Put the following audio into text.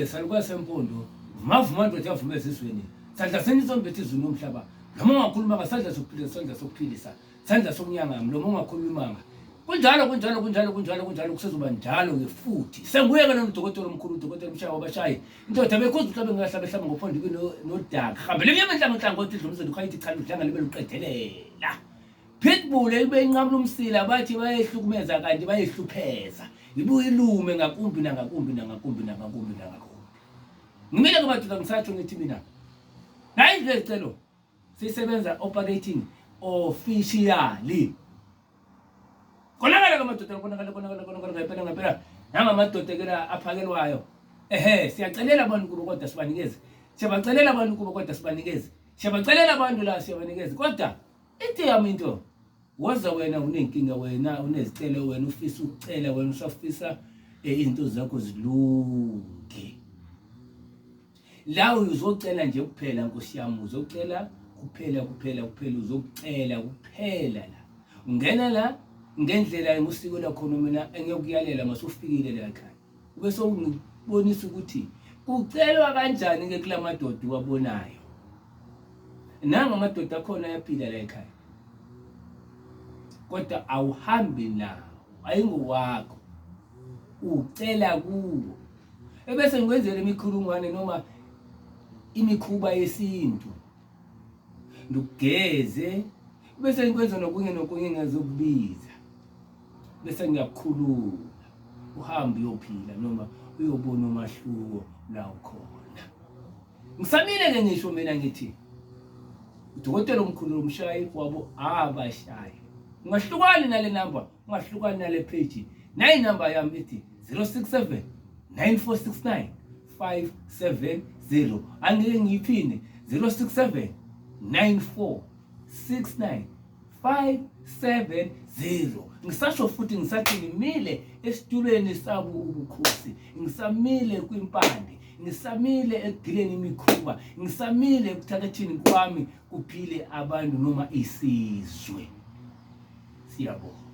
Saluka sempondo mavuma ndoda yavume ezizweni sandla senizombethe izulu nomhlaba noma ungakhuluma ngasandla sokuphila sandla sokuphilisa sandla sokunyanga mlomo ungakhulumanga kunjalo kusezoba njalo ngefuthi senguye kana udokotela omkhulu udokotela umshaya wabashayi indoda bekhoza uhlabe ngahlaba ehlaba ngophondo nodaka hambele ngemenhlango othi dlumizweni kwayithi cha udlanga libe luqedelela pitbull ibe inqamla umsila bathi bayehlukumeza kanti bayehlupheza ibuye ilume ngakumbi ngimile kumadoda ngisatsho ngithi mina nayi ngicelo sisebenza operating officially konakala kumadoda konakala ngempela ngamadoda kela aphakelwayo siyacelela abantu kubo kodwa sibanikeze siyabacelela abantu kubo kodwa sibanikeze siyabacelela abantu la siyabanikeze kodwa ithi yami into waza wena unenkinga wena unezicelo wena ufisa ukucela wena usafisa izinto zakho zilunge la uzocela nje kuphela Nkosi yami uzocela kuphela uzocela kuphela la ungena la ngendlela ngusiko lakhona mina engiyokuyalela masufikile la ekhaya ube sowungibonisa ukuthi kucelwa kanjani ke kula madoda wabonayo nanga amadoda akhona ayaphila la ekhaya kodwa awuhambi nawo ayingowakho ucela kuwo ebese ngikwenzela imikhulungwane noma imikhuba yesintu ndugeze bese ngikwenza nokunye ngazokubiza bese ngiyakhulula uhambe uyophila noma uyobona umahluko la ukhona ngisamile ke ngisho mina ngithi udokotela omkhulu umshayi wabo abashayi ungahlukani nale number ungahlukani nale page nayi number yami ithi 067 9469 570 angeke ngiyiphinde 067 9469 570 ngisasho futhi ngisathi ngimile esitulweni sabo ubukhosi ngisamile kwimpande ngisamile ekudileni imikhuba ngisamile ekuthatheni kwami kuphile abantu noma isizwe siyabonga.